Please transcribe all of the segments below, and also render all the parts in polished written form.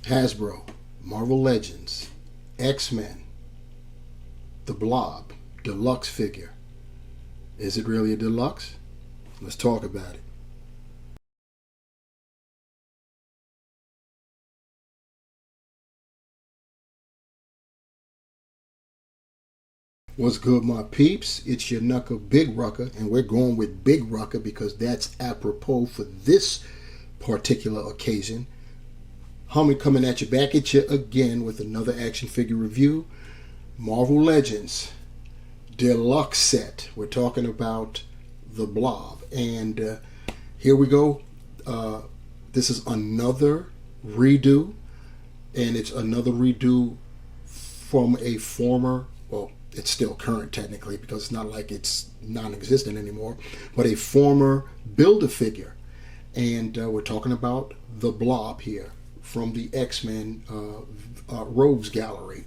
Hasbro, Marvel Legends, X-Men, the Blob, Deluxe figure. Is it really a deluxe? Let's talk about it. What's good, my peeps? It's your knuckle Big Rucker, and we're going with Big Rucker because that's apropos for this particular occasion. Homie coming at you, back at you again with another action figure review. Marvel Legends Deluxe set. We're talking about the Blob, and here we go. This is another redo, and it's another redo from a former, well, it's still current technically because it's not like it's non-existent anymore, but a former Build-A-Figure. And we're talking about the Blob here from the X-Men Rogues Gallery,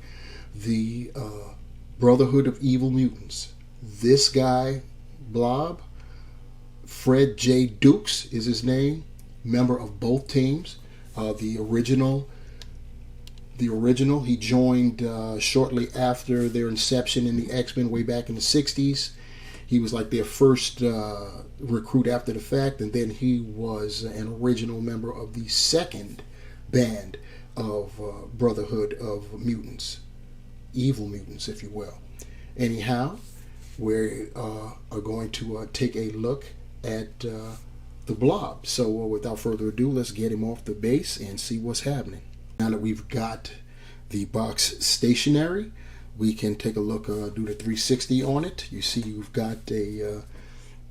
the Brotherhood of Evil Mutants. This guy, Blob, Fred J. Dukes is his name, member of both teams. The original, he joined shortly after their inception in the X-Men way back in the 60s. He was like their first recruit after the fact, and then he was an original member of the second band of Brotherhood of Mutants, Evil Mutants, if you will. Anyhow, we are going to take a look at the Blob. So without further ado, let's get him off the base and see what's happening. Now that we've got the box stationary, we can take a look, do the 360 on it. You see you've got a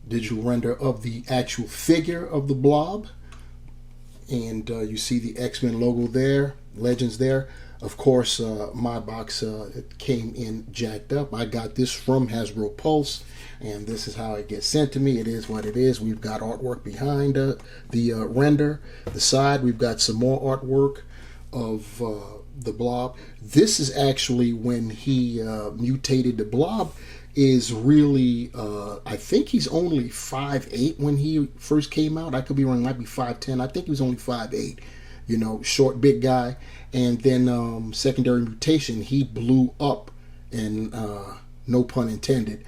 digital render of the actual figure of the Blob. And you see the X-Men logo there, Legends there. Of course, my box came in jacked up. I got this from Hasbro Pulse, and this is how it gets sent to me. It is what it is. We've got artwork behind the render. The side, we've got some more artwork of the Blob. This is actually when he mutated. The Blob is really, I think he's only 5'8" when he first came out. I could be wrong, might be 5'10". I think he was only 5'8", you know, short, big guy. And then secondary mutation, he blew up, and no pun intended,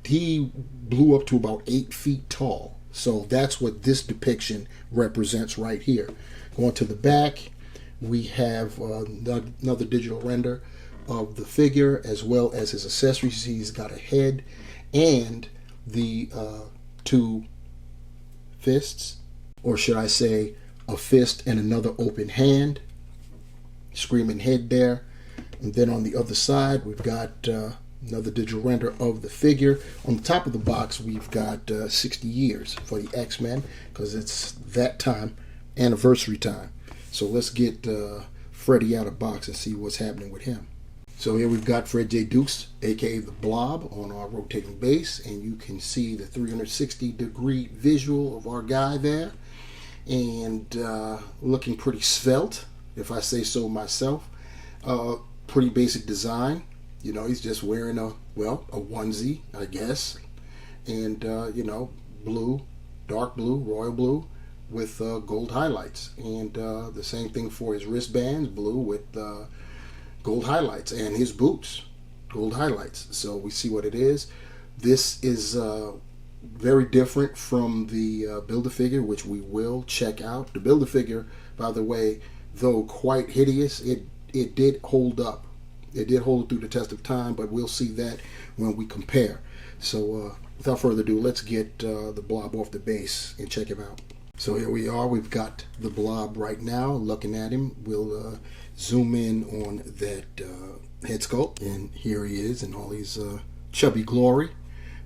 he blew up to about 8 feet tall. So that's what this depiction represents right here. Going to the back, we have another digital render of the figure as well as his accessories. He's got a head and the two fists, or should I say a fist and another open hand, screaming head there. And then on the other side, we've got another digital render of the figure. On the top of the box, we've got 60 years for the X-Men, because it's that time, anniversary time. So let's get Freddy out of box and see what's happening with him. So here we've got Fred J. Dukes, aka the Blob, on our rotating base, and you can see the 360-degree visual of our guy there, and looking pretty svelte, if I say so myself. Pretty basic design. You know, he's just wearing a onesie, I guess, and you know, blue, dark blue, royal blue, with gold highlights, and the same thing for his wristbands, blue with gold highlights, and his boots, gold highlights. So we see what it is. This is very different from the Build-A-Figure, which we will check out. The Build-A-Figure, by the way, though quite hideous, it did hold up. It did hold through the test of time, but we'll see that when we compare. So without further ado, let's get the Blob off the base and check him out. So here we are. We've got the Blob right now. Looking at him, we'll zoom in on that head sculpt, and here he is in all his chubby glory.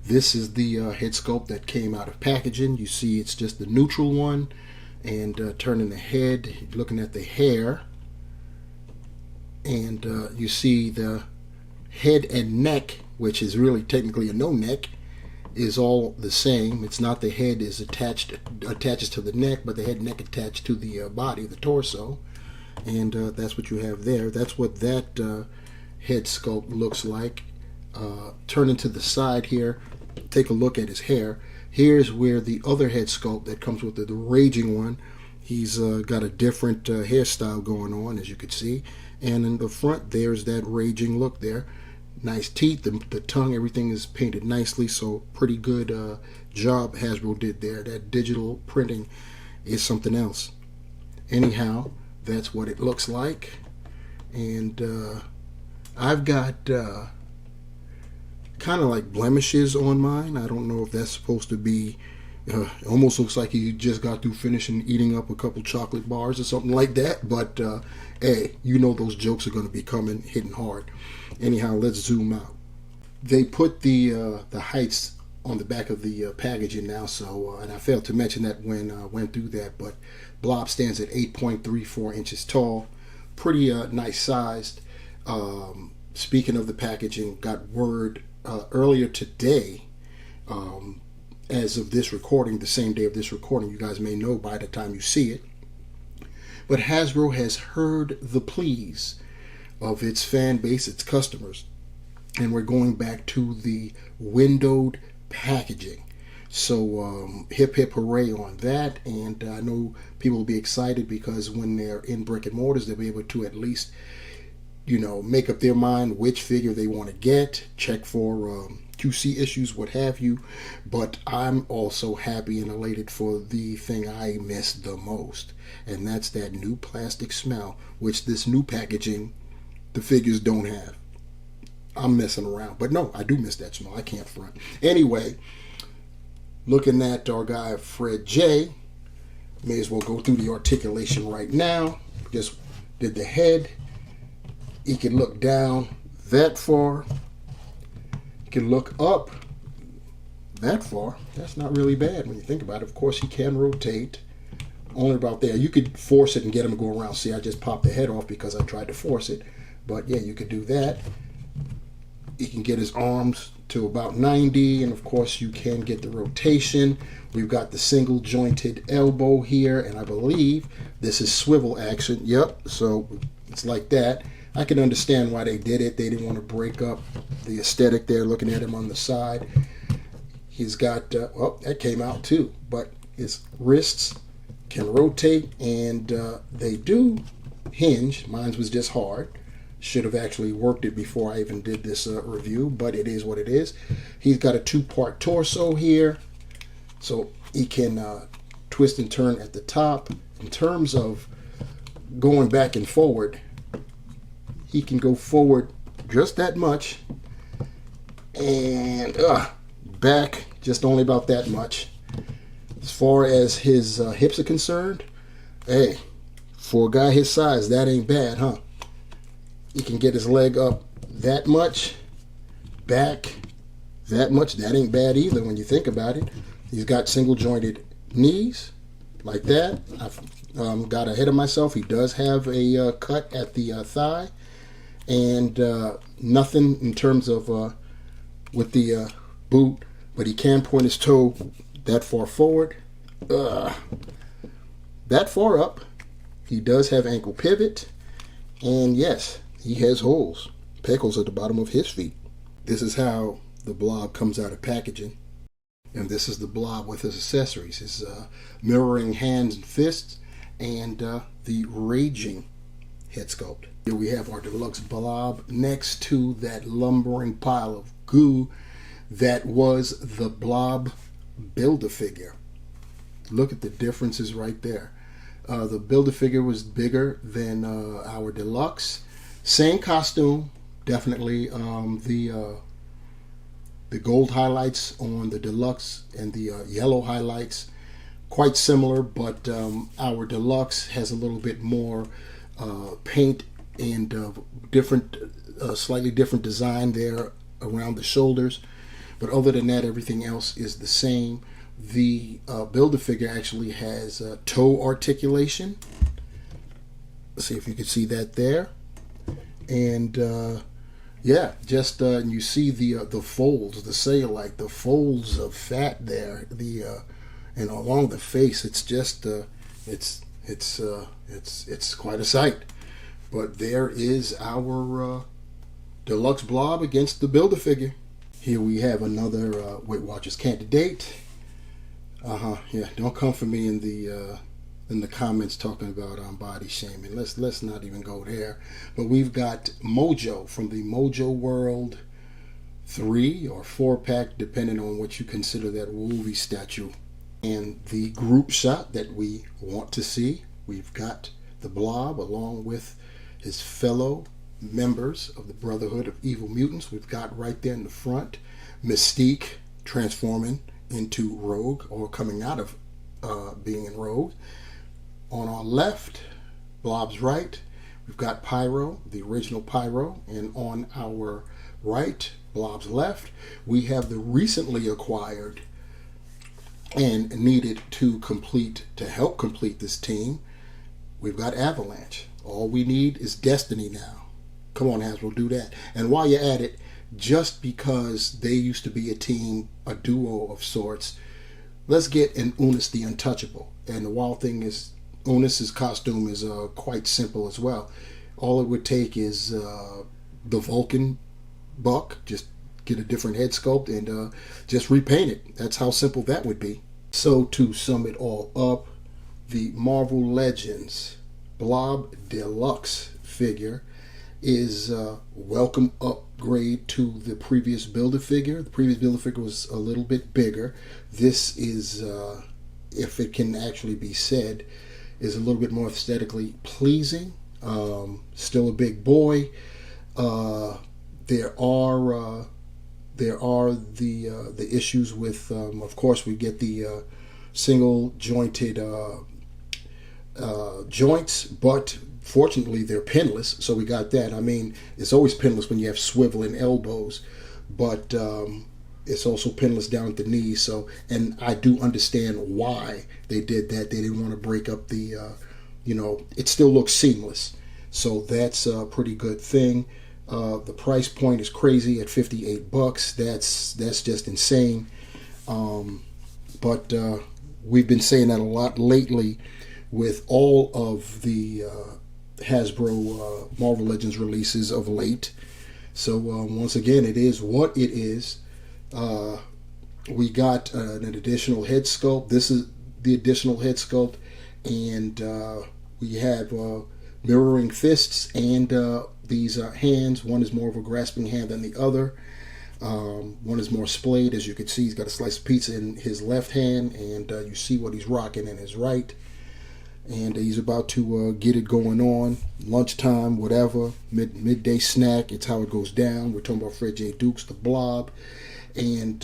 This is the head sculpt that came out of packaging. You see it's just the neutral one, and turning the head, looking at the hair, and you see the head and neck, which is really technically a no neck, is all the same. It's not the head is attaches to the neck, but the head and neck attached to the body, the torso, and that's what you have there. That's what that head sculpt looks like. Turning to the side here, take a look at his hair. Here's where the other head sculpt that comes with the raging one, He's got a different hairstyle going on, as you can see. And in the front, there's that raging look there. Nice teeth, the tongue, everything is painted nicely. So pretty good job Hasbro did there. That digital printing is something else. Anyhow, that's what it looks like. And I've got kind of like blemishes on mine. I don't know if that's supposed to be, it almost looks like he just got through finishing eating up a couple chocolate bars or something like that. But hey, you know those jokes are going to be coming, hitting hard. Anyhow, let's zoom out. They put the heights on the back of the packaging now, so and I failed to mention that when I went through that, but Blob stands at 8.34 inches tall, pretty nice sized. Speaking of the packaging, got word earlier today, as of this recording, the same day of this recording, you guys may know by the time you see it, but Hasbro has heard the pleas of its fan base, its customers, and we're going back to the windowed packaging. So hip hip hooray on that. And I know people will be excited because when they're in brick and mortars, they'll be able to at least, you know, make up their mind which figure they want to get, check for QC issues, what have you. But I'm also happy and elated for the thing I miss the most, and that's that new plastic smell, which this new packaging, the figures don't have. I'm messing around, but no, I do miss that smell. I can't front. Anyway, looking at our guy Fred J, may as well go through the articulation right now. Just did the head. He can look down that far. He can look up that far. That's not really bad when you think about it. Of course, he can rotate only about there. You could force it and get him to go around. See, I just popped the head off because I tried to force it. But yeah, you could do that. He can get his arms to about 90, and of course you can get the rotation. We've got the single jointed elbow here, and I believe this is swivel action. Yep, so it's like that. I can understand why they did it. They didn't want to break up the aesthetic there, looking at him on the side. He's got, well, that came out too, but his wrists can rotate, and they do hinge. Mine was just hard. Should have actually worked it before I even did this review, but it is what it is. He's got a two-part torso here, so he can twist and turn at the top. In terms of going back and forward, he can go forward just that much, and back just only about that much. As far as his hips are concerned, hey, for a guy his size, that ain't bad, huh? He can get his leg up that much, back that much. That ain't bad either when you think about it. He's got single jointed knees like that. I've got ahead of myself. He does have a cut at the thigh, and nothing in terms of with the boot, but he can point his toe that far forward, that far up. He does have ankle pivot, and yes, he has holes, pecos at the bottom of his feet. This is how the Blob comes out of packaging. And this is the Blob with his accessories, his mirroring hands and fists, and the raging head sculpt. Here we have our Deluxe Blob next to that lumbering pile of goo that was the Blob Build-A-Figure. Look at the differences right there. The Build-A-Figure was bigger than our Deluxe. Same costume, definitely. The gold highlights on the Deluxe and the yellow highlights quite similar, but our Deluxe has a little bit more paint and different, slightly different design there around the shoulders. But other than that, everything else is the same. The Build-A-Figure actually has toe articulation. Let's see if you can see that there. And yeah, just you see the folds, the cellulite, the folds of fat there, and along the face. It's just it's quite a sight. But there is our Deluxe Blob against the Build-A-Figure. Here we have another Weight Watchers candidate. Yeah, don't come for me in the in the comments talking about body shaming. Let's not even go there. But we've got Mojo from the Mojo World 3 or 4-pack, depending on what you consider that Wolvie statue. And the group shot that we want to see, we've got the Blob along with his fellow members of the Brotherhood of Evil Mutants. We've got right there in the front Mystique transforming into Rogue, or coming out of being in Rogue. On our left, Blob's right, we've got Pyro, the original Pyro, and on our right, Blob's left, we have the recently acquired and needed to help complete this team. We've got Avalanche. All we need is Destiny now. Come on, Hasbro, do that. And while you're at it, just because they used to be a team, a duo of sorts, let's get an Unis the Untouchable. And the wild thing is, Unis's costume is quite simple as well. All it would take is the Vulcan buck, just get a different head sculpt and just repaint it. That's how simple that would be. So to sum it all up, the Marvel Legends Blob Deluxe figure is a welcome upgrade to the previous Build-A-Figure. The previous Build-A-Figure was a little bit bigger. This is, if it can actually be said, is a little bit more aesthetically pleasing. Still a big boy. There are the issues with, of course, we get the single jointed joints, but fortunately they're pinless, so we got that. I mean, it's always pinless when you have swiveling elbows, but it's also pinless down at the knees. So, and I do understand why they did that. They didn't want to break up the, it still looks seamless. So that's a pretty good thing. The price point is crazy at $58. That's just insane. But we've been saying that a lot lately with all of the Hasbro Marvel Legends releases of late. So once again, it is what it is. We got an additional head sculpt. This is the additional head sculpt, and we have mirroring fists and these hands. One is more of a grasping hand than the other. One is more splayed. As you can see, he's got a slice of pizza in his left hand, and you see what he's rocking in his right. And he's about to get it going on. Lunchtime, whatever, midday snack. It's how it goes down. We're talking about Fred J. Dukes, the Blob. And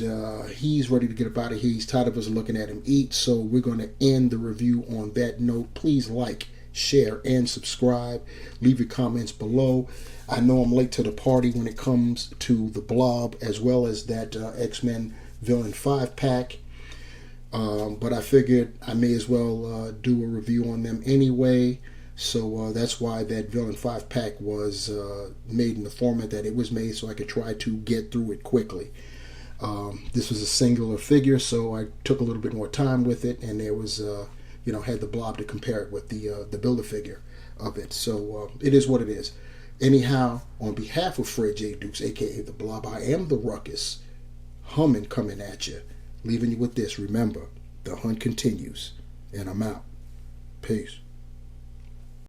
he's ready to get up out of here. He's tired of us looking at him eat. So we're going to end the review on that note. Please like, share, and subscribe. Leave your comments below. I know I'm late to the party when it comes to the Blob, as well as that X-Men Villain 5-pack. But I figured I may as well do a review on them anyway. So that's why that Villain 5-pack was made in the format that it was made, so I could try to get through it quickly. This was a singular figure, so I took a little bit more time with it, and there was, had the Blob to compare it with the Build-A-Figure of it. So it is what it is. Anyhow, on behalf of Fred J. Dukes, aka the Blob, I am the Ruckus, humming coming at you. Leaving you with this. Remember, the hunt continues, and I'm out. Peace.